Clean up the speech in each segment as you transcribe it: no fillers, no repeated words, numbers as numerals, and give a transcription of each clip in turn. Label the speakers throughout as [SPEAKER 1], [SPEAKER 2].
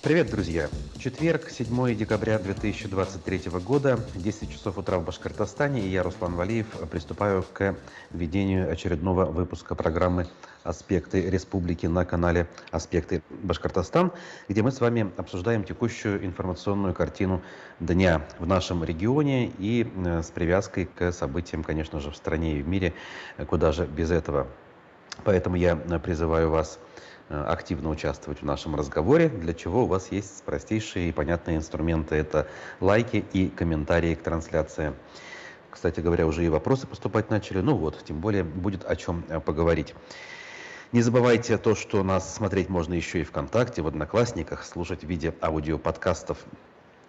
[SPEAKER 1] Привет, друзья! В четверг, 7 декабря 2023 года, 10 часов утра в Башкортостане, и я, Руслан Валиев, приступаю к ведению очередного выпуска программы «Аспекты Республики» на канале «Аспекты Башкортостан», где мы с вами обсуждаем текущую информационную картину дня в нашем регионе и с привязкой к событиям, конечно же, в стране и в мире, куда же без этого. Поэтому я призываю вас активно участвовать в нашем разговоре, для чего у вас есть простейшие и понятные инструменты. Это лайки и комментарии к трансляции. Кстати говоря, уже и вопросы поступать начали. Ну вот, тем более будет о чем поговорить. Не забывайте то, что нас смотреть можно еще и ВКонтакте, в Одноклассниках, слушать в виде аудиоподкастов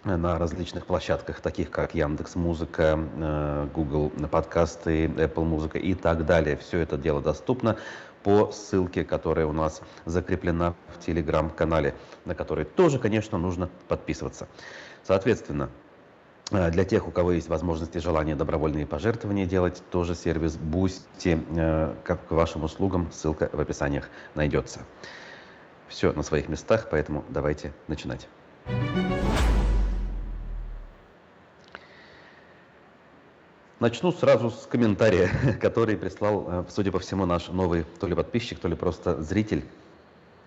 [SPEAKER 1] на различных площадках, таких как Яндекс.Музыка, Google подкасты, Apple Музыка и так далее. Все это дело доступно по ссылке, которая у нас закреплена в Телеграм-канале, на который тоже, конечно, нужно подписываться. Соответственно, для тех, у кого есть возможность и желание добровольные пожертвования делать, тоже сервис Boosty, как к вашим услугам, ссылка в описаниях найдется. Все на своих местах, поэтому давайте начинать. Начну сразу с комментария, который прислал, судя по всему, наш новый то ли подписчик, то ли просто зритель.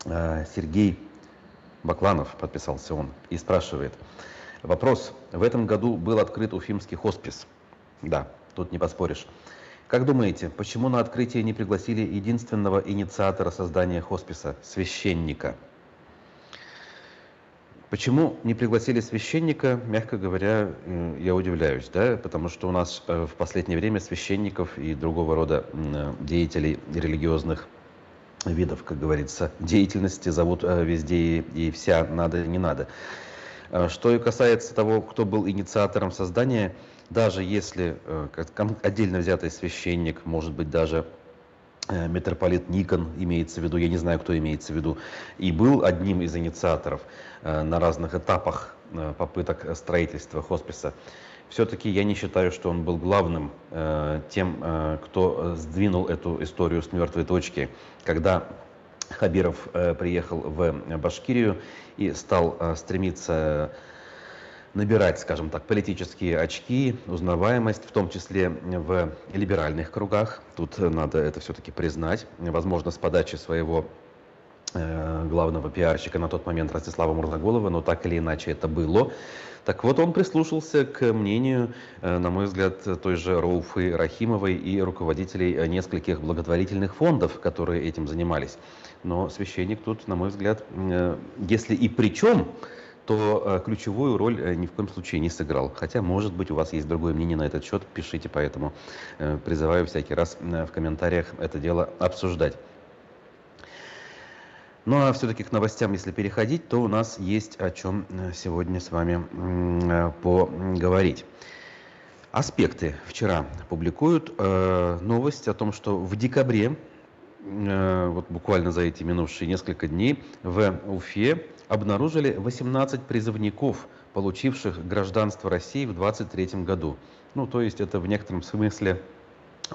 [SPEAKER 1] Сергей Бакланов, подписался он, и спрашивает. Вопрос. В этом году был открыт уфимский хоспис. Да, тут не поспоришь. Как думаете, почему на открытие не пригласили единственного инициатора создания хосписа, священника? Почему не пригласили священника, мягко говоря, я удивляюсь, да, потому что у нас в последнее время священников и другого рода деятелей религиозных видов, как говорится, деятельности зовут везде и вся, надо, не надо. Что и касается того, кто был инициатором создания, даже если отдельно взятый священник, может быть, даже митрополит Никон имеется в виду, я не знаю, кто имеется в виду, и был одним из инициаторов на разных этапах попыток строительства хосписа. Все-таки я не считаю, что он был главным тем, кто сдвинул эту историю с мертвой точки. Когда Хабиров приехал в Башкирию и стал стремиться набирать, скажем так, политические очки, узнаваемость, в том числе в либеральных кругах. Тут надо это все-таки признать. Возможно, с подачи своего главного пиарщика на тот момент Ростислава Мурзаголова, но так или иначе это было. Так вот, он прислушался к мнению, на мой взгляд, той же Рауфы Рахимовой и руководителей нескольких благотворительных фондов, которые этим занимались. Но священник тут, на мой взгляд, если и при чем, то ключевую роль ни в коем случае не сыграл. Хотя, может быть, у вас есть другое мнение на этот счет, пишите, поэтому призываю всякий раз в комментариях это дело обсуждать. Ну а все-таки к новостям, если переходить, то у нас есть о чем сегодня с вами поговорить. Аспекты вчера публикуют новость о том, что в декабре, вот буквально за эти минувшие несколько дней, в Уфе обнаружили 18 призывников, получивших гражданство России в 2023 году. Ну, то есть это в некотором смысле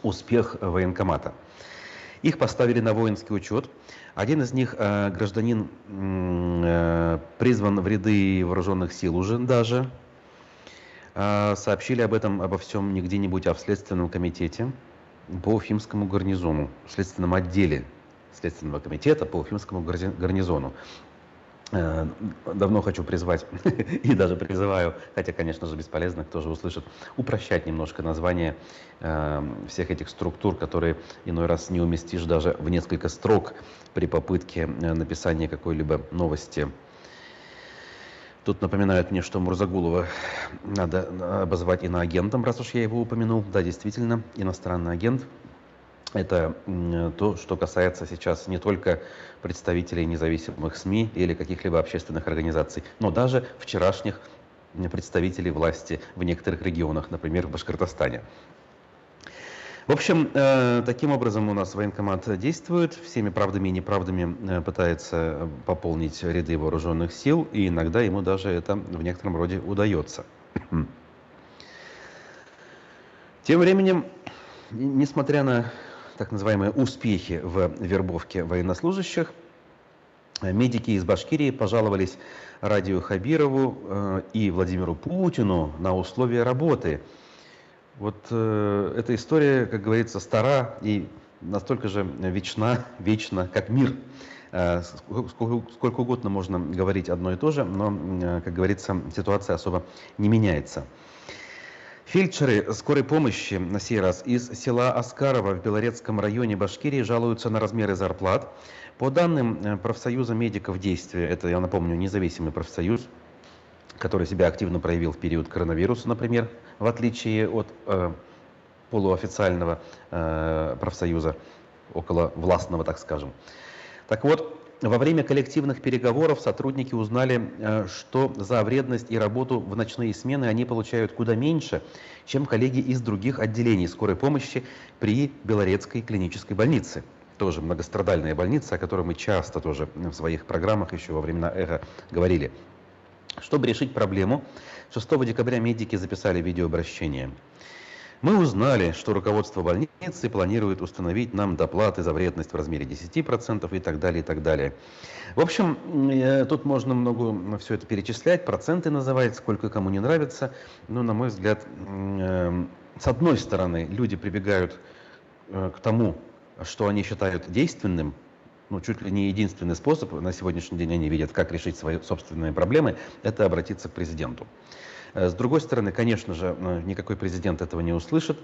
[SPEAKER 1] успех военкомата. Их поставили на воинский учет. Один из них, гражданин, призван в ряды вооруженных сил уже даже. Сообщили об этом, обо всем не где-нибудь, а в Следственном комитете по Уфимскому гарнизону, в Следственном отделе Следственного комитета по Уфимскому гарнизону. Давно хочу призвать, и даже призываю, хотя, конечно же, бесполезно, кто же услышит, упрощать немножко название всех этих структур, которые иной раз не уместишь даже в несколько строк при попытке написания какой-либо новости. Тут напоминают мне, что Мурзагулова надо обозвать иноагентом, раз уж я его упомянул. Да, действительно, иностранный агент. Это то, что касается сейчас не только представителей независимых СМИ или каких-либо общественных организаций, но даже вчерашних представителей власти в некоторых регионах, например, в Башкортостане. В общем, таким образом у нас военкомат действует, всеми правдами и неправдами пытается пополнить ряды вооруженных сил, и иногда ему даже это в некотором роде удается. Тем временем, несмотря на так называемые успехи в вербовке военнослужащих, Медики из Башкирии пожаловались Радию Хабирову и Владимиру Путину на условия работы. Вот эта история, как говорится, стара и настолько же вечна, как мир. Сколько угодно можно говорить одно и то же, но, как говорится, ситуация особо не меняется. Фельдшеры скорой помощи, на сей раз из села Аскарова в Белорецком районе Башкирии, жалуются на размеры зарплат. По данным профсоюза медиков «Действие», это, я напомню, независимый профсоюз, который себя активно проявил в период коронавируса, например, в отличие от полуофициального профсоюза, околовластного, так скажем. Так вот, во время коллективных переговоров сотрудники узнали, что за вредность и работу в ночные смены они получают куда меньше, чем коллеги из других отделений скорой помощи при Белорецкой клинической больнице. Тоже многострадальная больница, о которой мы часто тоже в своих программах еще во времена «Эхо» говорили. Чтобы решить проблему, 6 декабря медики записали видеообращение. Мы узнали, что руководство больницы планирует установить нам доплаты за вредность в размере 10% и так далее, и так далее. В общем, тут можно много все это перечислять, проценты называть, сколько кому не нравится. Но, на мой взгляд, с одной стороны, люди прибегают к тому, что они считают действенным, ну, чуть ли не единственный способ на сегодняшний день они видят, как решить свои собственные проблемы, это обратиться к президенту. С другой стороны, конечно же, никакой президент этого не услышит.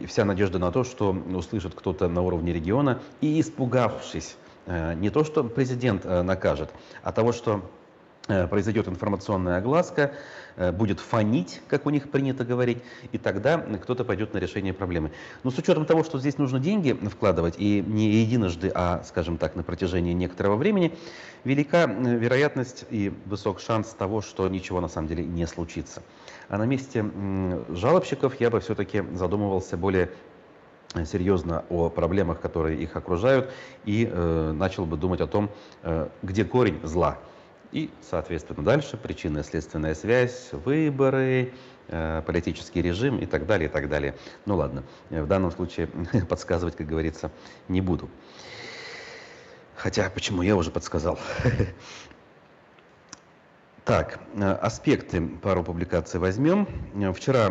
[SPEAKER 1] Вся надежда на то, что услышит кто-то на уровне региона и, испугавшись, не то, что президент накажет, а того, что произойдет информационная огласка, будет фонить, как у них принято говорить, и тогда кто-то пойдет на решение проблемы. Но с учетом того, что здесь нужно деньги вкладывать, и не единожды, а, скажем так, на протяжении некоторого времени, велика вероятность и высок шанс того, что ничего на самом деле не случится. А на месте жалобщиков я бы все-таки задумывался более серьезно о проблемах, которые их окружают, и начал бы думать о том, где корень зла. И, соответственно, дальше причинно-следственная связь, выборы, политический режим и так далее, и так далее. Ну ладно, в данном случае подсказывать, как говорится, не буду. Хотя, почему я уже подсказал? Так, аспекты, пару публикаций возьмем. Вчера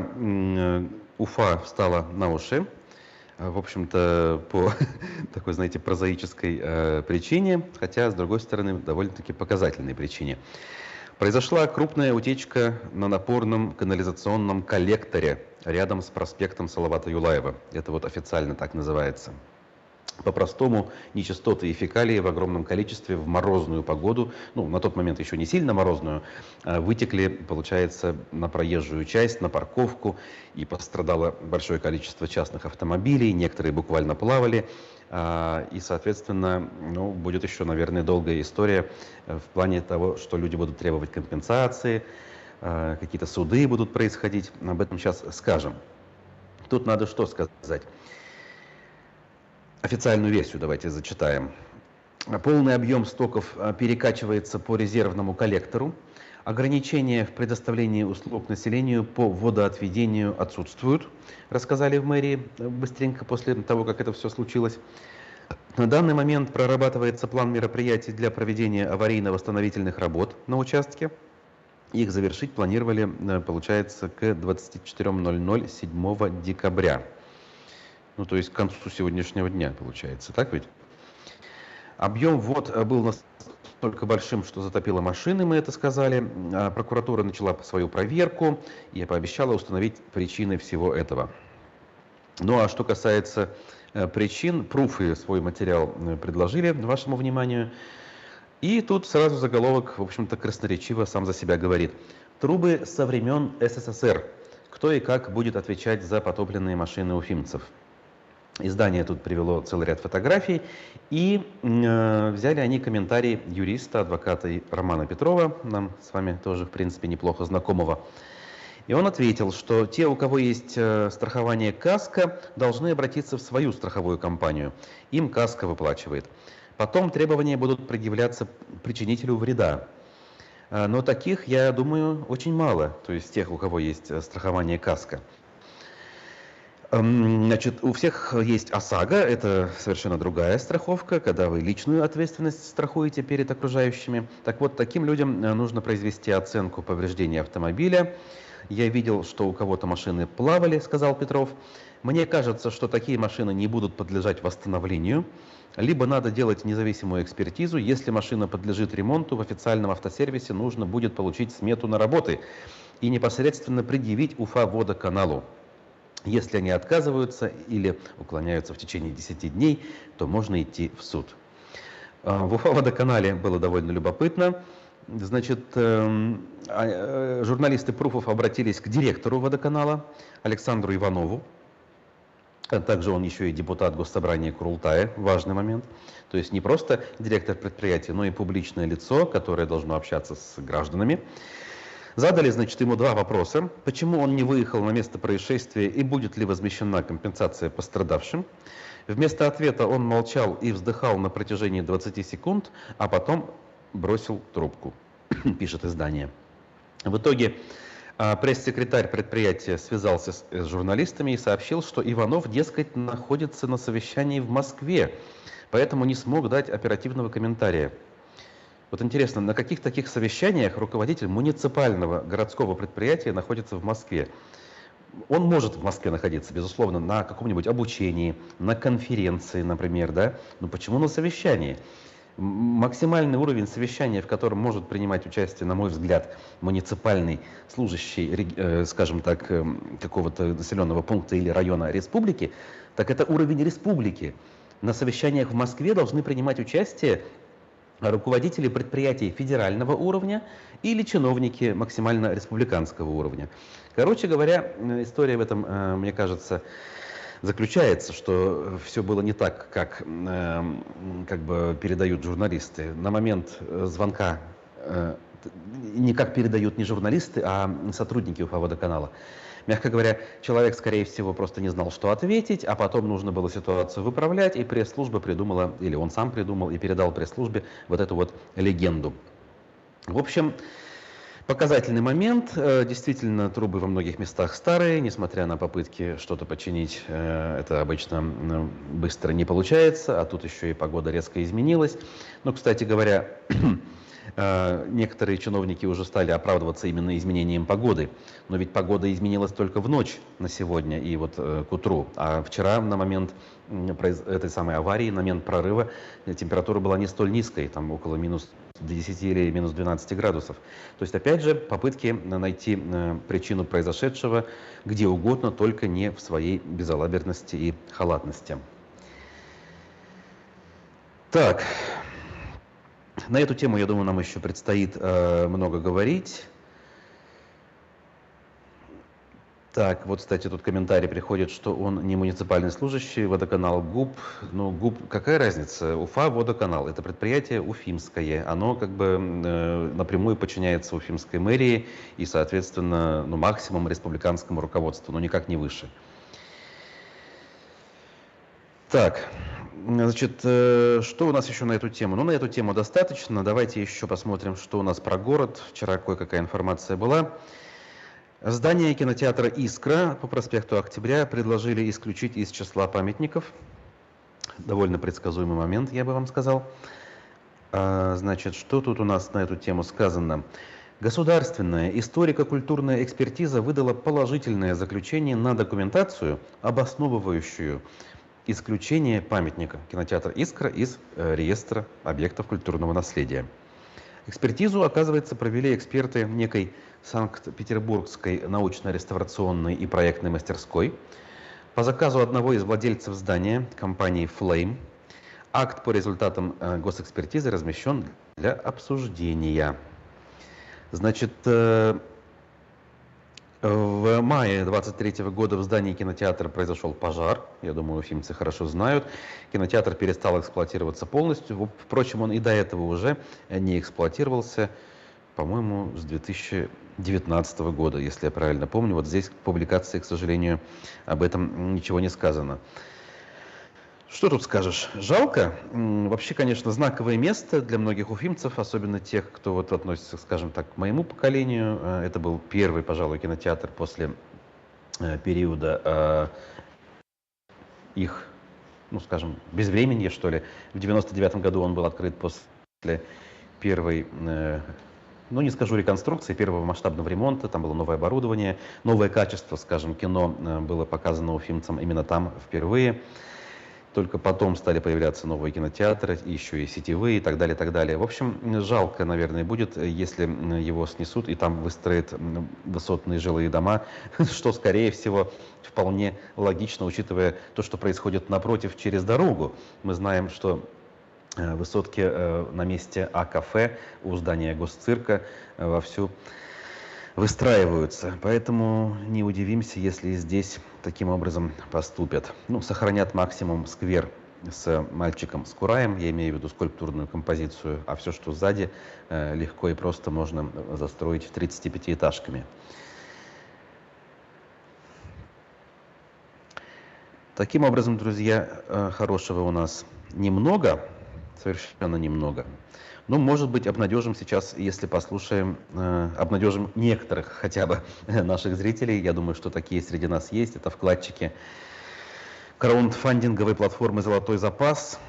[SPEAKER 1] Уфа встала на уши. В общем-то, по такой, знаете, прозаической причине, хотя, с другой стороны, довольно-таки показательной причине. Произошла крупная утечка на напорном канализационном коллекторе рядом с проспектом Салавата Юлаева. Это вот официально так называется. По-простому, нечистоты и фекалии в огромном количестве в морозную погоду, ну, на тот момент еще не сильно морозную, вытекли, получается, на проезжую часть, на парковку, и пострадало большое количество частных автомобилей, некоторые буквально плавали, и, соответственно, ну, будет еще, наверное, долгая история в плане того, что люди будут требовать компенсации, какие-то суды будут происходить, об этом сейчас скажем. Тут надо что сказать? Официальную версию давайте зачитаем. Полный объем стоков перекачивается по резервному коллектору. Ограничения в предоставлении услуг населению по водоотведению отсутствуют, рассказали в мэрии быстренько после того, как это все случилось. На данный момент прорабатывается план мероприятий для проведения аварийно-восстановительных работ на участке. Их завершить планировали, получается, к 24:00 7 декабря. Ну, то есть к концу сегодняшнего дня, получается, так ведь? Объем вод был настолько большим, что затопило машины, мы это сказали. Прокуратура начала свою проверку и пообещала установить причины всего этого. Ну, а что касается причин, пруфы свой материал предложили вашему вниманию. И тут сразу заголовок, в общем-то, красноречиво сам за себя говорит. Трубы со времен СССР. Кто и как будет отвечать за потопленные машины уфимцев? Издание тут привело целый ряд фотографий, и взяли они комментарий юриста, адвоката Романа Петрова, нам с вами тоже, в принципе, неплохо знакомого. И он ответил, что те, у кого есть страхование КАСКО, должны обратиться в свою страховую компанию. Им КАСКО выплачивает. Потом требования будут предъявляться причинителю вреда. Но таких, я думаю, очень мало, то есть тех, у кого есть страхование КАСКО. Значит, у всех есть ОСАГО, это совершенно другая страховка, когда вы личную ответственность страхуете перед окружающими. Так вот, таким людям нужно произвести оценку повреждений автомобиля. Я видел, что у кого-то машины плавали, сказал Петров. Мне кажется, что такие машины не будут подлежать восстановлению. Либо надо делать независимую экспертизу. Если машина подлежит ремонту, в официальном автосервисе нужно будет получить смету на работы и непосредственно предъявить УФА-водоканалу. Если они отказываются или уклоняются в течение 10 дней, то можно идти в суд. В Уфа-водоканале было довольно любопытно. Значит, журналисты Пруфов обратились к директору водоканала Александру Иванову. А также он еще и депутат Госсобрания Курултая, важный момент. То есть не просто директор предприятия, но и публичное лицо, которое должно общаться с гражданами. Задали, значит, ему два вопроса. Почему он не выехал на место происшествия и будет ли возмещена компенсация пострадавшим? Вместо ответа он молчал и вздыхал на протяжении 20 секунд, а потом бросил трубку, пишет издание. В итоге пресс-секретарь предприятия связался с журналистами и сообщил, что Иванов, дескать, находится на совещании в Москве, поэтому не смог дать оперативного комментария. Вот интересно, на каких таких совещаниях руководитель муниципального городского предприятия находится в Москве? Он может в Москве находиться, безусловно, на каком-нибудь обучении, на конференции, например, да? Но почему на совещании? Максимальный уровень совещания, в котором может принимать участие, на мой взгляд, муниципальный служащий, скажем так, какого-то населенного пункта или района республики, так это уровень республики. На совещаниях в Москве должны принимать участие руководители предприятий федерального уровня или чиновники максимально республиканского уровня. Короче говоря, история в этом, мне кажется, заключается, что все было не так, как бы передают журналисты. На момент звонка не как передают не журналисты, а сотрудники Уфа-водоканала. Мягко говоря, человек, скорее всего, просто не знал, что ответить, а потом нужно было ситуацию выправлять, и пресс-служба придумала, или он сам придумал и передал пресс-службе вот эту вот легенду. В общем, показательный момент. Действительно, трубы во многих местах старые, несмотря на попытки что-то починить, это обычно быстро не получается, а тут еще и погода резко изменилась. Но, кстати говоря, некоторые чиновники уже стали оправдываться именно изменением погоды. Но ведь погода изменилась только в ночь на сегодня и вот к утру. А вчера на момент этой самой аварии, на момент прорыва, температура была не столь низкой, там около минус 10 или минус 12 градусов. То есть, опять же, попытки найти причину произошедшего где угодно, только не в своей безалаберности и халатности. Так. На эту тему, я думаю, нам еще предстоит много говорить. Так, вот, кстати, тут комментарий приходит, что он не муниципальный служащий, водоканал ГУП. Ну, ГУП, какая разница? Уфа, водоканал. Это предприятие уфимское. Оно как бы напрямую подчиняется уфимской мэрии и, соответственно, максимум республиканскому руководству, но никак не выше. Так. Значит, что у нас еще на эту тему? Ну, на эту тему достаточно. Давайте еще посмотрим, что у нас про город. Вчера кое-какая информация была. Здание кинотеатра «Искра» по проспекту Октября предложили исключить из числа памятников. Довольно предсказуемый момент, я бы вам сказал. Значит, что тут у нас на эту тему сказано? Государственная историко-культурная экспертиза выдала положительное заключение на документацию, обосновывающую исключение памятника кинотеатра «Искра» из реестра объектов культурного наследия. Экспертизу, оказывается, провели эксперты некой Санкт-Петербургской научно-реставрационной и проектной мастерской по заказу одного из владельцев здания, компании «Flame». Акт по результатам госэкспертизы размещен для обсуждения. Значит, в мае 2023 года в здании кинотеатра произошел пожар. Я думаю, уфимцы хорошо знают. Кинотеатр перестал эксплуатироваться полностью. Впрочем, он и до этого уже не эксплуатировался, по-моему, с 2019 года, если я правильно помню. Вот здесь в публикации, к сожалению, об этом ничего не сказано. Что тут скажешь? Жалко. Вообще, конечно, знаковое место для многих уфимцев, особенно тех, кто вот относится, скажем так, к моему поколению. Это был первый, пожалуй, кинотеатр после периода их, ну, скажем, безвременье, что ли. В 99 году он был открыт после первой, ну, не скажу реконструкции, первого масштабного ремонта. Там было новое оборудование, новое качество, скажем, кино было показано уфимцам именно там впервые. Только потом стали появляться новые кинотеатры, еще и сетевые и так далее, и так далее. В общем, жалко, наверное, будет, если его снесут и там выстроят высотные жилые дома, что, скорее всего, вполне логично, учитывая то, что происходит напротив, через дорогу. Мы знаем, что высотки на месте А-кафе у здания Госцирка вовсю выстраиваются. Поэтому не удивимся, если и здесь таким образом поступят. Ну, сохранят максимум сквер с мальчиком с кураем, я имею в виду скульптурную композицию, а все, что сзади, легко и просто можно застроить 35-этажками. Таким образом, друзья, хорошего у нас немного, совершенно немного. Ну, может быть, обнадежим сейчас, если послушаем, обнадежим некоторых хотя бы наших зрителей. Я думаю, что такие среди нас есть. Это вкладчики краундфандинговой платформы «Золотой запас».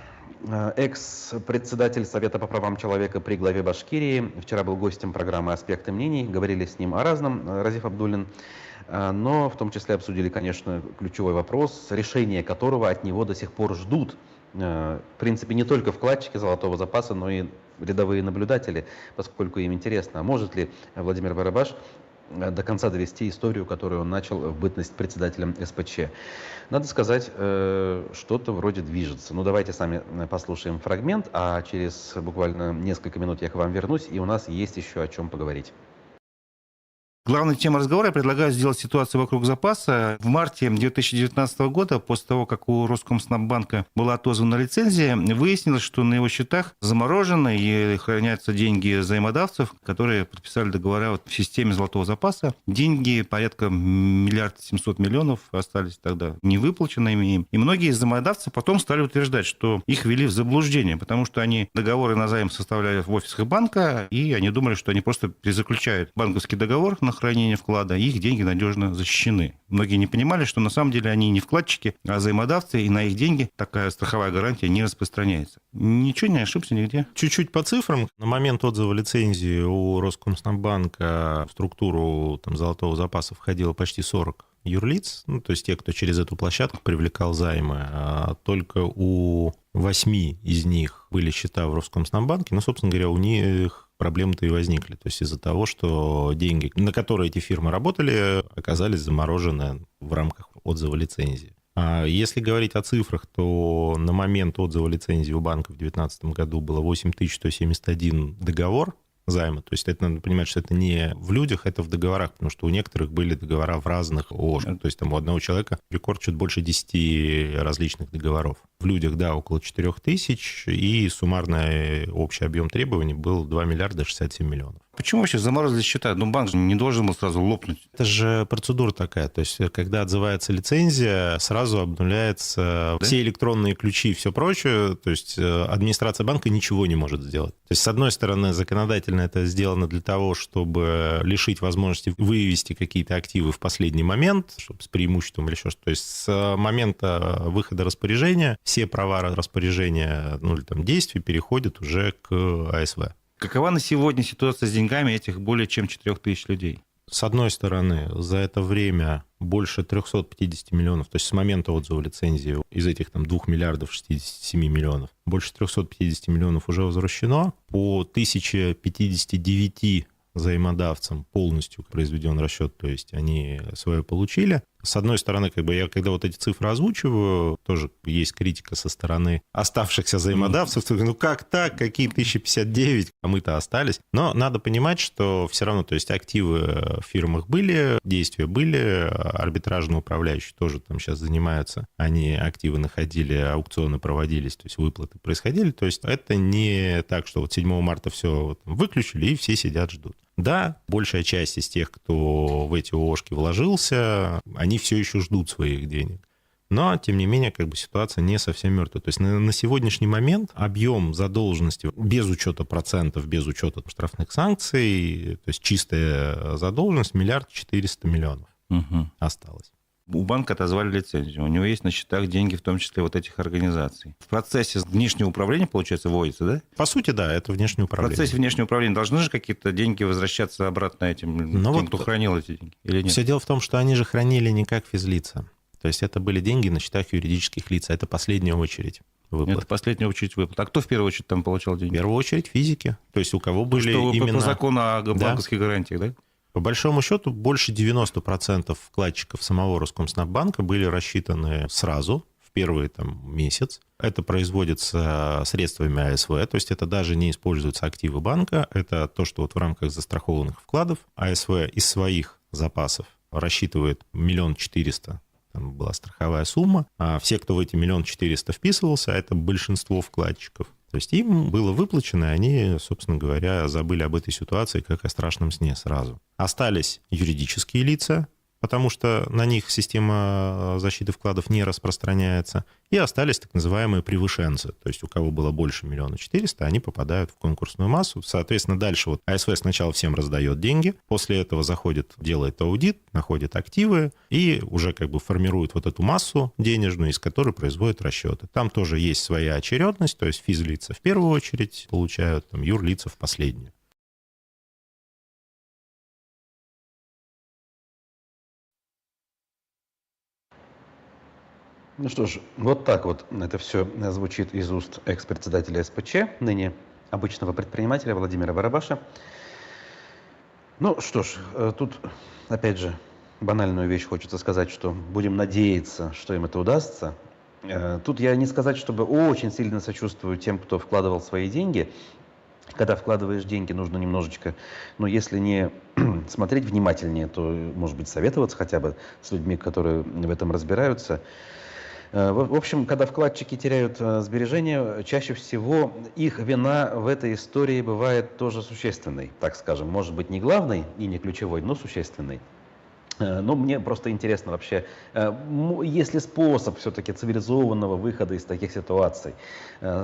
[SPEAKER 1] Экс-председатель Совета по правам человека при главе Башкирии. Вчера был гостем программы «Аспекты мнений». Говорили с ним о разном, Разиф Абдуллин. Но в том числе обсудили, конечно, ключевой вопрос, решение которого от него до сих пор ждут. В принципе, не только вкладчики «Золотого запаса», но и рядовые наблюдатели, поскольку им интересно, может ли Владимир Барабаш до конца довести историю, которую он начал в бытность председателем СПЧ. Надо сказать, что-то вроде движется. Ну, давайте сами послушаем фрагмент, а через буквально несколько минут я к вам вернусь, и у нас есть еще о чем поговорить.
[SPEAKER 2] Главная тема разговора, я предлагаю сделать ситуацию вокруг запаса. В марте 2019 года, после того, как у Роскомснаббанка была отозвана лицензия, выяснилось, что на его счетах заморожены и хранятся деньги взаимодавцев, которые подписали договора в системе золотого запаса. Деньги порядка 1 700 000 000 остались тогда невыплаченными им. И многие из взаимодавцев потом стали утверждать, что их ввели в заблуждение, потому что они договоры на займ составляли в офисах банка, и они думали, что они просто перезаключают банковский договор на хранение вклада, и их деньги надежно защищены. Многие не понимали, что на самом деле они не вкладчики, а взаимодавцы, и на их деньги такая страховая гарантия не распространяется. Ничего не ошибся нигде.
[SPEAKER 3] Чуть-чуть по цифрам. На момент отзыва лицензии у Роскомснаббанка в структуру золотого запаса входило почти 40 юрлиц, ну, то есть те, кто через эту площадку привлекал займы. А только у 8 из них были счета в Роскомснаббанке, ну, собственно говоря, у них проблемы-то и возникли. То есть из-за того, что деньги, на которые эти фирмы работали, оказались заморожены в рамках отзыва лицензии. А если говорить о цифрах, то на момент отзыва лицензии у банка в 2019 году было 8171 договор займа. То есть это надо понимать, что это не в людях, это в договорах, потому что у некоторых были договора в разных ООшках. То есть там у одного человека рекорд чуть больше 10 различных договоров. В людях, да, около 4000, и суммарный общий объем требований был 2 67 000 000.
[SPEAKER 2] Почему вообще заморозили счета? Ну, банк же не должен был сразу лопнуть.
[SPEAKER 3] Это же процедура такая. То есть, когда отзывается лицензия, сразу обнуляются все электронные ключи и все прочее. То есть, администрация банка ничего не может сделать. То есть, с одной стороны, законодательно это сделано для того, чтобы лишить возможности вывести какие-то активы в последний момент, чтобы с преимуществом или еще что-то. То есть, с момента выхода распоряжения все права распоряжения, ну, или там действий переходят уже к АСВ.
[SPEAKER 2] Какова на сегодня ситуация с деньгами этих более чем 4000 людей?
[SPEAKER 3] С одной стороны, за это время больше 350 миллионов, то есть с момента отзыва лицензии из этих 2 67 миллионов, больше 350 миллионов уже возвращено. По 1059 взаимодавцам полностью произведен расчет, то есть они свое получили. С одной стороны, я когда вот эти цифры озвучиваю, тоже есть критика со стороны оставшихся взаимодавцев. Ну как так? Какие 1059? А мы-то остались. Но надо понимать, что все равно, то есть активы в фирмах были, действия были, арбитражные управляющие тоже там сейчас занимаются. Они активы находили, аукционы проводились, то есть выплаты происходили. То есть это не так, что вот 7 марта все выключили и все сидят, ждут. Да, большая часть из тех, кто в эти ООшки вложился, они все еще ждут своих денег. Но, тем не менее, ситуация не совсем мертвая. То есть на сегодняшний момент объем задолженности без учета процентов, без учета штрафных санкций, то есть чистая задолженность 1 400 000 000 осталась.
[SPEAKER 2] У банка отозвали лицензию. У него есть на счетах деньги, в том числе вот этих организаций. В процессе внешнего управления, получается, вводится, да?
[SPEAKER 3] По сути, да, это внешнее
[SPEAKER 2] В
[SPEAKER 3] управление.
[SPEAKER 2] процессе внешнего управления должны же какие-то деньги возвращаться обратно тем, кто хранил эти деньги? Или нет?
[SPEAKER 3] Все дело в том, что они же хранили не как физлица. То есть это были деньги на счетах юридических лиц. Это последняя очередь выплат.
[SPEAKER 2] Это последняя очередь выплат. А кто в первую очередь там получал
[SPEAKER 3] В
[SPEAKER 2] деньги?
[SPEAKER 3] первую очередь физики. То есть у кого были
[SPEAKER 2] Что
[SPEAKER 3] именно...
[SPEAKER 2] по закону о банковских гарантиях, да?
[SPEAKER 3] По большому счету, больше 90% вкладчиков самого Роскомснаббанка были рассчитаны сразу, в первый месяц. Это производится средствами АСВ, то есть это даже не используются активы банка, это то, что вот в рамках застрахованных вкладов АСВ из своих запасов рассчитывает 1 400 000. Там была страховая сумма, а все, кто в эти 1 400 000 вписывался, это большинство вкладчиков. То есть им было выплачено, и они, собственно говоря, забыли об этой ситуации как о страшном сне сразу. Остались юридические лица, потому что на них система защиты вкладов не распространяется, и остались так называемые превышенцы. То есть у кого было больше 1 400 000, они попадают в конкурсную массу. Соответственно, дальше вот АСВ сначала всем раздает деньги, после этого заходит, делает аудит, находит активы и уже формирует вот эту массу денежную, из которой производит расчеты. Там тоже есть своя очередность, то есть физлица в первую очередь получают, юрлица в последнюю.
[SPEAKER 1] Ну что ж, вот так вот это все звучит из уст экс-председателя СПЧ, ныне обычного предпринимателя Владимира Барабаша. Ну что ж, тут опять же банальную вещь хочется сказать, что будем надеяться, что им это удастся. Тут я не сказать, чтобы очень сильно сочувствую тем, кто вкладывал свои деньги. Когда вкладываешь деньги, нужно немножечко, если не смотреть внимательнее, то, может быть, советоваться хотя бы с людьми, которые в этом разбираются. В общем, когда вкладчики теряют сбережения, чаще всего их вина в этой истории бывает тоже существенной, так скажем. Может быть, не главной и не ключевой, но существенной. Но мне просто интересно вообще, есть ли способ все-таки цивилизованного выхода из таких ситуаций.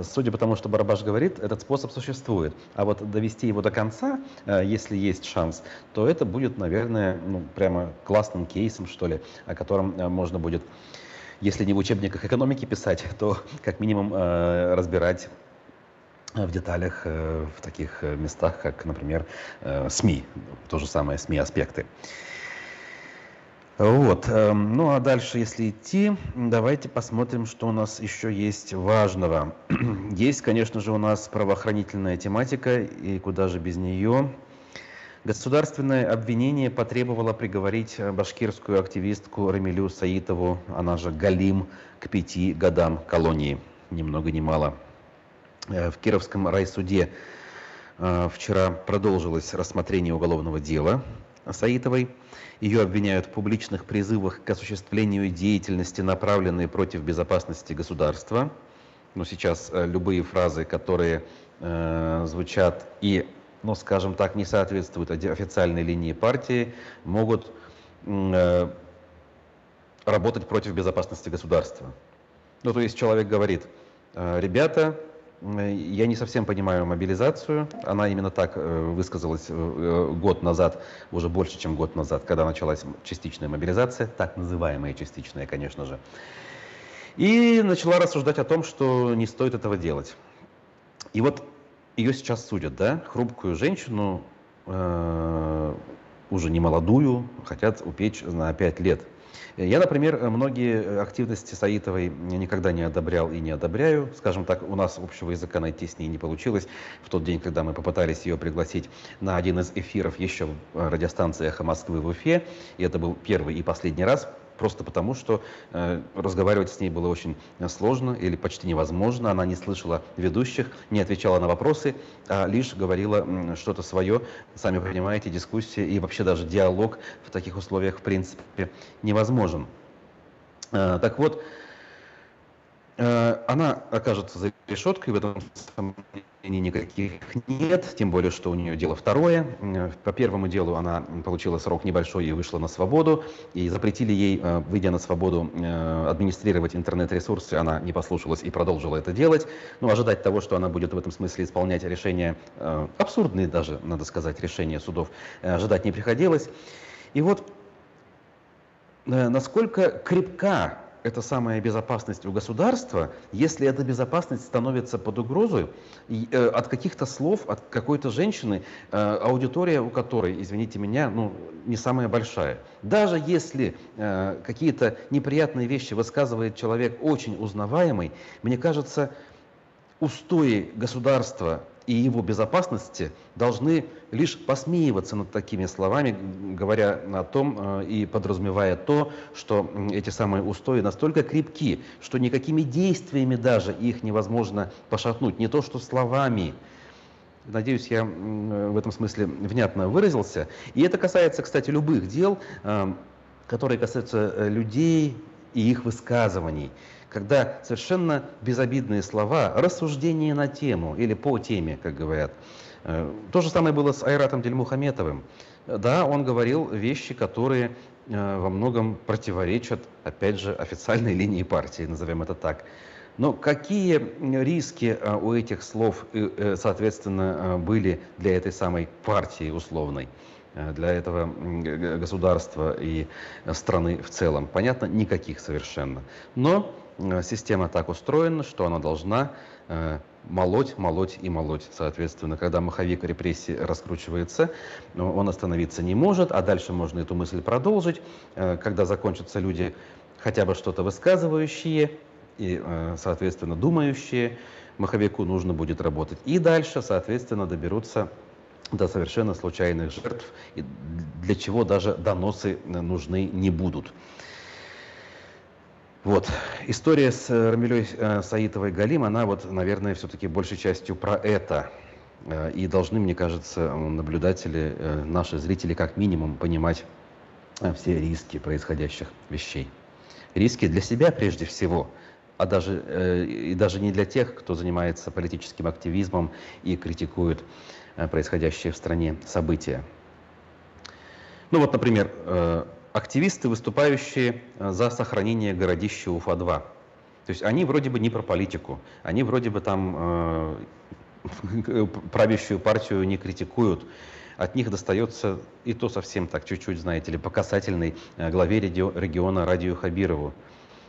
[SPEAKER 1] Судя по тому, что Барабаш говорит, этот способ существует. А вот довести его до конца, если есть шанс, то это будет, наверное, прямо классным кейсом, что ли, о котором можно будет, если не в учебниках экономики писать, то как минимум разбирать в деталях в таких местах, как, например, СМИ, то же самое СМИ-аспекты. Вот. Ну а дальше, если идти, давайте посмотрим, что у нас еще есть важного. Есть, конечно же, у нас правоохранительная тематика, и куда же без нее. Государственное обвинение потребовало приговорить башкирскую активистку Рамилю Саитову, она же Галим, к 5 годам колонии. Ни много ни мало. В Кировском райсуде вчера продолжилось рассмотрение уголовного дела Саитовой. Ее обвиняют в публичных призывах к осуществлению деятельности, направленной против безопасности государства. Но сейчас любые фразы, которые звучат и, скажем так, не соответствуют официальной линии партии, могут работать против безопасности государства. То есть человек говорит: ребята, я не совсем понимаю мобилизацию. Она именно так высказалась год назад, уже больше, чем год назад, когда началась частичная мобилизация, так называемая частичная, конечно же. И начала рассуждать о том, что не стоит этого делать. И вот ее сейчас судят, да, хрупкую женщину, уже не молодую, хотят упечь на 5 лет. Я, например, многие активности Саитовой никогда не одобрял и не одобряю. Скажем так, у нас общего языка найти с ней не получилось. В тот день, когда мы попытались ее пригласить на один из эфиров еще в радиостанции «Эхо Москвы» в Уфе, и это был первый и последний раз, просто потому, что разговаривать с ней было очень сложно или почти невозможно. Она не слышала ведущих, не отвечала на вопросы, а лишь говорила что-то свое. Сами понимаете, дискуссия и вообще даже диалог в таких условиях в принципе невозможен. Так вот, она окажется за решеткой, в этом сомнений никаких нет, тем более, что у нее дело второе. По первому делу она получила срок небольшой и вышла на свободу, и запретили ей, выйдя на свободу, администрировать интернет-ресурсы. Она не послушалась и продолжила это делать. Ожидать того, что она будет в этом смысле исполнять решения, абсурдные даже, надо сказать, решения судов, ожидать не приходилось. И вот насколько крепка эта самая безопасность у государства, если эта безопасность становится под угрозой от каких-то слов, от какой-то женщины, аудитория у которой, извините меня, ну, не самая большая. Даже если какие-то неприятные вещи высказывает человек очень узнаваемый, мне кажется, устои государства и его безопасности должны лишь посмеиваться над такими словами, говоря о том и подразумевая то, что эти самые устои настолько крепки, что никакими действиями даже их невозможно пошатнуть, не то что словами. Надеюсь, я в этом смысле внятно выразился. И это касается, кстати, любых дел, которые касаются людей и их высказываний. Когда совершенно безобидные слова, рассуждения на тему или по теме, как говорят. То же самое было с Айратом Дильмухаметовым. Да, он говорил вещи, которые во многом противоречат, опять же, официальной линии партии, назовем это так. Но какие риски у этих слов, соответственно, были для этой самой партии условной, для этого государства и страны в целом? Понятно, никаких совершенно. Но система так устроена, что она должна молоть, молоть и молоть. Соответственно, когда маховик репрессий раскручивается, он остановиться не может, а дальше можно эту мысль продолжить. Когда закончатся люди, хотя бы что-то высказывающие и, соответственно, думающие, маховику нужно будет работать и дальше, соответственно, доберутся до совершенно случайных жертв, и для чего даже доносы нужны не будут. Вот. История с Рамилей Саитовой Галим, она вот, наверное, все-таки большей частью про это. И должны, мне кажется, наблюдатели, наши зрители, как минимум, понимать все риски происходящих вещей. Риски для себя прежде всего, и даже не для тех, кто занимается политическим активизмом и критикует происходящие в стране события. Ну вот, например, активисты, выступающие за сохранение городища Уфа-2. То есть они вроде бы не про политику, они вроде бы там правящую партию не критикуют. От них достается и то совсем так чуть-чуть, знаете ли, по касательной главе региона Радию Хабирову.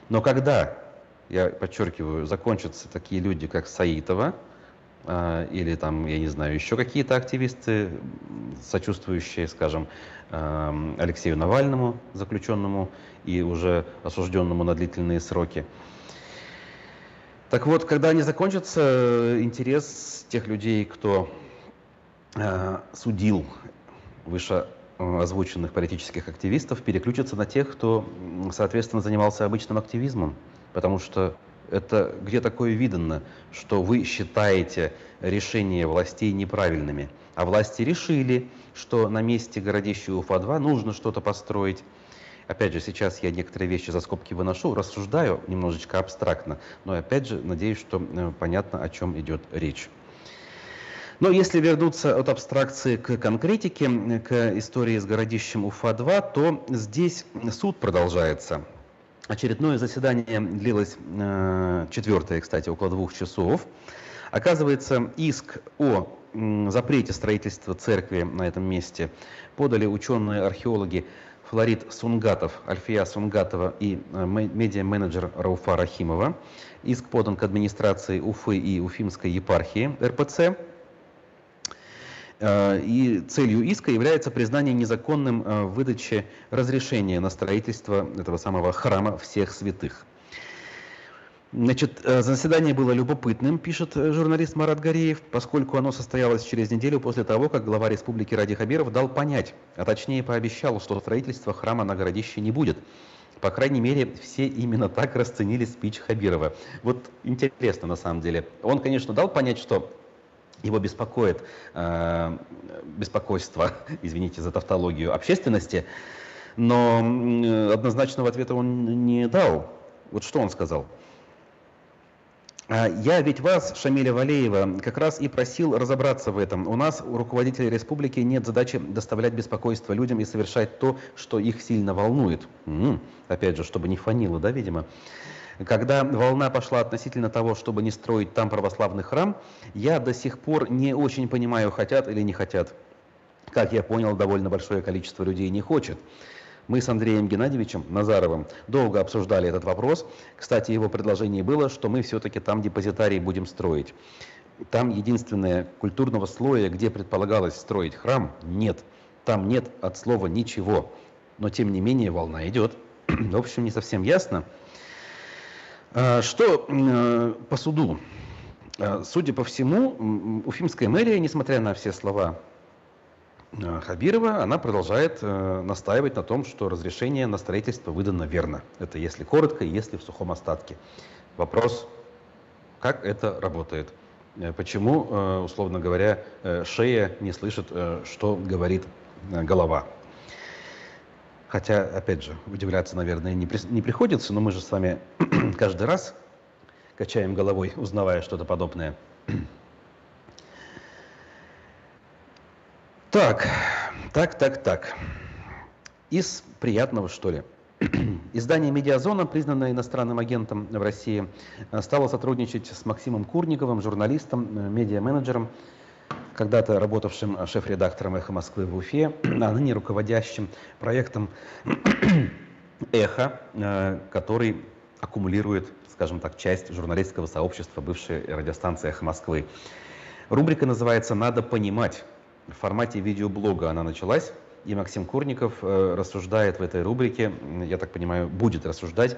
[SPEAKER 1] Но когда, я подчеркиваю, закончатся такие люди, как Саитова, или там, я не знаю, еще какие-то активисты, сочувствующие, скажем, Алексею Навальному, заключенному и уже осужденному на длительные сроки. Так вот, когда они закончатся, интерес тех людей, кто судил выше озвученных политических активистов, переключится на тех, кто, соответственно, занимался обычным активизмом, потому что это где такое видано, что вы считаете решения властей неправильными, а власти решили, что на месте городища Уфа-2 нужно что-то построить. Опять же, сейчас я некоторые вещи за скобки выношу, рассуждаю немножечко абстрактно, но опять же, надеюсь, что понятно, о чем идет речь. Но если вернуться от абстракции к конкретике, к истории с городищем Уфа-2, то здесь суд продолжается. Очередное заседание длилось, четвертое, кстати, около 2 часов. Оказывается, иск о запрете строительства церкви на этом месте подали ученые-археологи Флорид Сунгатов, Альфия Сунгатова и медиа-менеджер Рауфа Рахимова. Иск подан к администрации Уфы и Уфимской епархии РПЦ. И целью иска является признание незаконным выдачи разрешения на строительство этого самого храма всех святых. Значит, заседание было любопытным, пишет журналист Марат Гореев, поскольку оно состоялось через неделю после того, как глава республики Ради Хабиров дал понять, а точнее пообещал, что строительства храма на городище не будет. По крайней мере, все именно так расценили спич Хабирова. Вот интересно на самом деле. Он, конечно, дал понять, что его беспокоит беспокойство, извините за тавтологию, общественности, но однозначного ответа он не дал. Вот что он сказал. Я ведь вас, Шамиля Валеева, как раз и просил разобраться в этом. У нас, у руководителей республики, нет задачи доставлять беспокойство людям и совершать то, что их сильно волнует. Опять же, чтобы не фанило, да, видимо. Когда волна пошла относительно того, чтобы не строить там православный храм, я до сих пор не очень понимаю, хотят или не хотят. Как я понял, довольно большое количество людей не хочет. Мы с Андреем Геннадьевичем Назаровым долго обсуждали этот вопрос. Кстати, его предложение было, что мы все-таки там депозитарий будем строить. Там единственное культурного слоя, где предполагалось строить храм, нет. Там нет от слова ничего. Но тем не менее волна идет. В общем, не совсем ясно. Что по суду? Судя по всему, уфимская мэрия, несмотря на все слова Хабирова, она продолжает настаивать на том, что разрешение на строительство выдано верно. Это если коротко, если в сухом остатке. Вопрос, как это работает? Почему, условно говоря, шея не слышит, что говорит голова? Хотя, опять же, удивляться, наверное, не приходится, но мы же с вами каждый раз качаем головой, узнавая что-то подобное. Так. Из приятного, что ли. Издание «Медиазона», признанное иностранным агентом в России, стало сотрудничать с Максимом Курниковым, журналистом, медиа-менеджером, когда-то работавшим шеф-редактором «Эхо Москвы» в Уфе, а ныне руководящим проектом «Эхо», который аккумулирует, скажем так, часть журналистского сообщества бывшей радиостанции «Эхо Москвы». Рубрика называется «Надо понимать». В формате видеоблога она началась, и Максим Курников рассуждает в этой рубрике, я так понимаю, будет рассуждать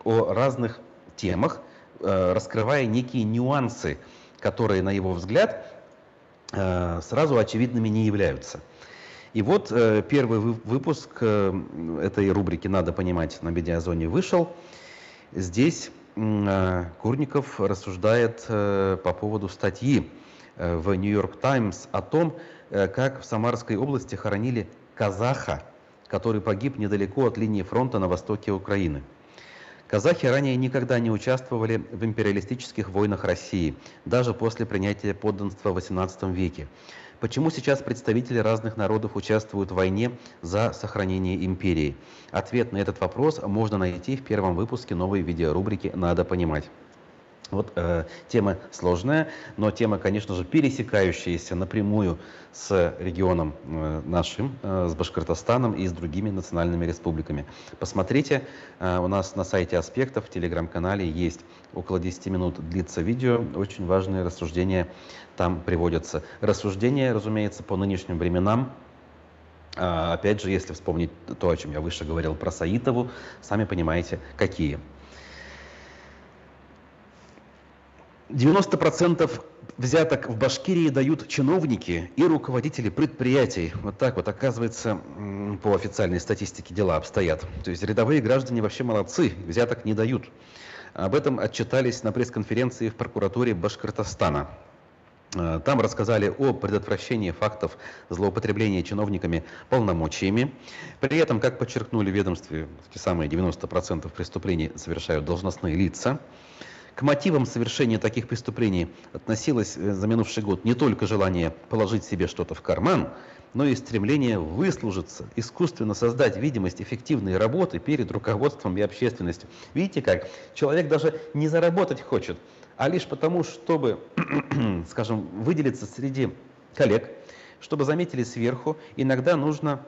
[SPEAKER 1] о разных темах, раскрывая некие нюансы, которые, на его взгляд, сразу очевидными не являются. И вот первый выпуск этой рубрики «Надо понимать» на Медиазоне вышел. Здесь Курников рассуждает по поводу статьи в «Нью-Йорк Таймс» о том, как в Самарской области хоронили казаха, который погиб недалеко от линии фронта на востоке Украины. Казахи ранее никогда не участвовали в империалистических войнах России, даже после принятия подданства в XVIII веке. Почему сейчас представители разных народов участвуют в войне за сохранение империи? Ответ на этот вопрос можно найти в первом выпуске новой видеорубрики «Надо понимать». Вот тема сложная, но тема, конечно же, пересекающаяся напрямую с регионом нашим, с Башкортостаном и с другими национальными республиками. Посмотрите, у нас на сайте «Аспектов» в телеграм-канале есть около 10 минут длится видео, очень важные рассуждения там приводятся. Рассуждения, разумеется, по нынешним временам. Опять же, если вспомнить то, о чем я выше говорил про Саитову, сами понимаете, какие. 90% взяток в Башкирии дают чиновники и руководители предприятий. Вот так вот, оказывается, по официальной статистике дела обстоят. То есть рядовые граждане вообще молодцы, взяток не дают. Об этом отчитались на пресс-конференции в прокуратуре Башкортостана. Там рассказали о предотвращении фактов злоупотребления чиновниками полномочиями. При этом, как подчеркнули в ведомстве, те самые 90% преступлений совершают должностные лица. К мотивам совершения таких преступлений относилось за минувший год не только желание положить себе что-то в карман, но и стремление выслужиться, искусственно создать видимость эффективной работы перед руководством и общественностью. Видите как? Человек даже не заработать хочет, а лишь потому, чтобы, скажем, выделиться среди коллег, чтобы заметили сверху, иногда нужно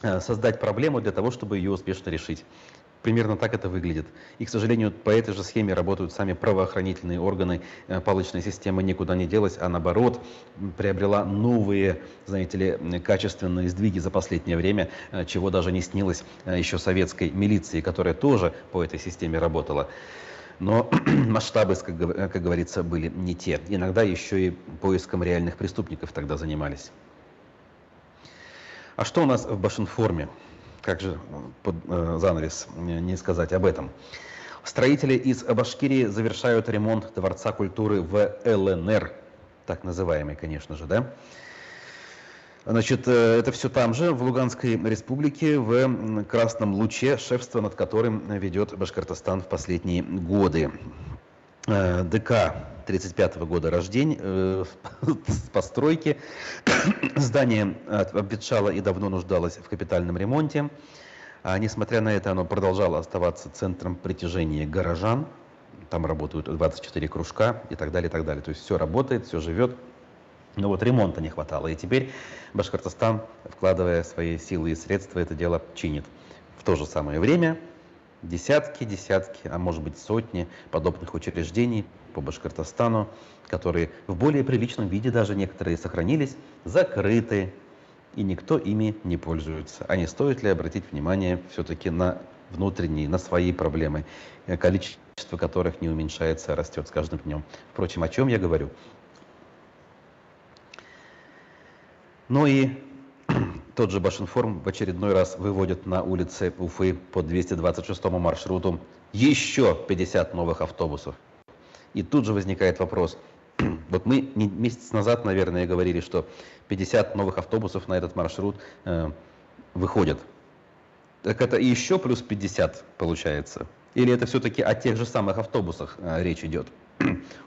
[SPEAKER 1] создать проблему для того, чтобы ее успешно решить. Примерно так это выглядит. И, к сожалению, по этой же схеме работают сами правоохранительные органы. Палочная система никуда не делась, а наоборот приобрела новые, знаете ли, качественные сдвиги за последнее время, чего даже не снилось еще советской милиции, которая тоже по этой системе работала. Но масштабы, как говорится, были не те. Иногда еще и поиском реальных преступников тогда занимались. А что у нас в Башинформе? Как же под занавес не сказать об этом. Строители из Башкирии завершают ремонт Дворца культуры в ЛНР. Так называемый, конечно же, да? Значит, это все там же, в Луганской республике, в Красном Луче, шефство над которым ведет Башкортостан в последние годы. ДК 35-го года рождения, постройки. Здание обветшало и давно нуждалось в капитальном ремонте. Несмотря на это, оно продолжало оставаться центром притяжения горожан. Там работают 24 кружка и так далее, и так далее. То есть все работает, все живет. Но вот ремонта не хватало. И теперь Башкортостан, вкладывая свои силы и средства, это дело чинит. В то же самое время десятки, а может быть сотни подобных учреждений по Башкортостану, которые в более приличном виде даже некоторые сохранились, закрыты, и никто ими не пользуется. А не стоит ли обратить внимание все-таки на внутренние, на свои проблемы, количество которых не уменьшается, а растет с каждым днем. Впрочем, о чем я говорю? Ну и тот же Башинформ в очередной раз выводит на улицы Уфы по 226 маршруту еще 50 новых автобусов. И тут же возникает вопрос. Вот мы месяц назад, наверное, говорили, что 50 новых автобусов на этот маршрут выходят. Так это еще плюс 50 получается? Или это все-таки о тех же самых автобусах речь идет?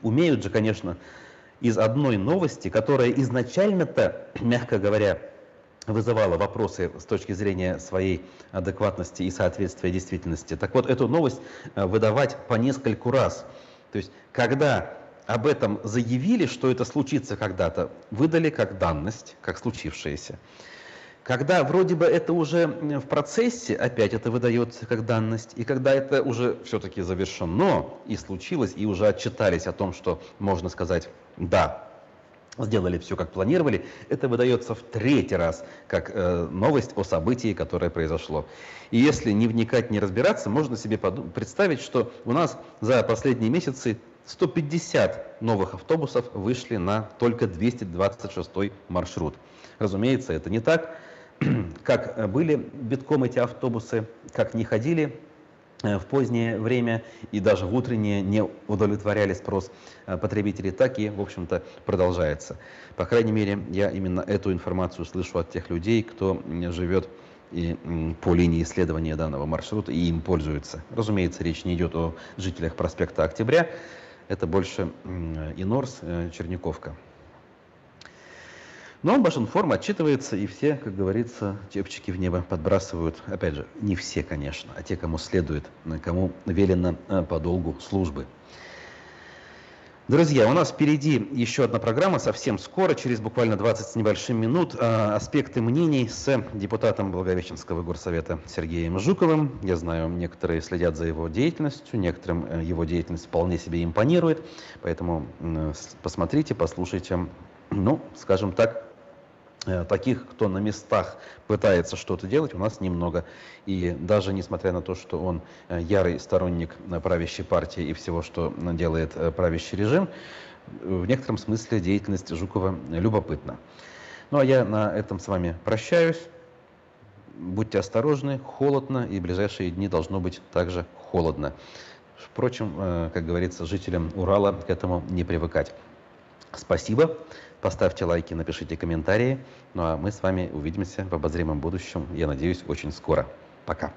[SPEAKER 1] Умеют же, конечно, из одной новости, которая изначально-то, мягко говоря, вызывала вопросы с точки зрения своей адекватности и соответствия действительности. Так вот, эту новость выдавать по нескольку раз. То есть, когда об этом заявили, что это случится когда-то, выдали как данность, как случившееся. Когда вроде бы это уже в процессе, опять это выдается как данность, и когда это уже все-таки завершено и случилось, и уже отчитались о том, что можно сказать «да», сделали все, как планировали, это выдается в третий раз, как новость о событии, которое произошло. И если не вникать, не разбираться, можно себе представить, что у нас за последние месяцы 150 новых автобусов вышли на только 226 маршрут. Разумеется, это не так. Как были битком эти автобусы, как не ходили в позднее время и даже в утреннее не удовлетворяли спрос потребителей, так и, в общем-то, продолжается. По крайней мере, я именно эту информацию слышу от тех людей, кто живет и по линии исследования данного маршрута и им пользуется. Разумеется, речь не идет о жителях проспекта Октября, это больше Инорс, Черниковка. Но Башинформ отчитывается, и все, как говорится, чепчики в небо подбрасывают. Опять же, не все, конечно, а те, кому следует, кому велено по долгу службы. Друзья, у нас впереди еще одна программа, совсем скоро, через буквально 20 с небольшим минут, аспекты мнений с депутатом Благовещенского горсовета Сергеем Жуковым. Я знаю, некоторые следят за его деятельностью, некоторым его деятельность вполне себе импонирует, поэтому посмотрите, послушайте, ну, скажем так, таких, кто на местах пытается что-то делать, у нас немного. И даже несмотря на то, что он ярый сторонник правящей партии и всего, что делает правящий режим, в некотором смысле деятельность Жукова любопытна. Ну а я на этом с вами прощаюсь. Будьте осторожны, холодно, и в ближайшие дни должно быть также холодно. Впрочем, как говорится, жителям Урала к этому не привыкать. Спасибо. Поставьте лайки, напишите комментарии. Ну а мы с вами увидимся в обозримом будущем, я надеюсь, очень скоро. Пока.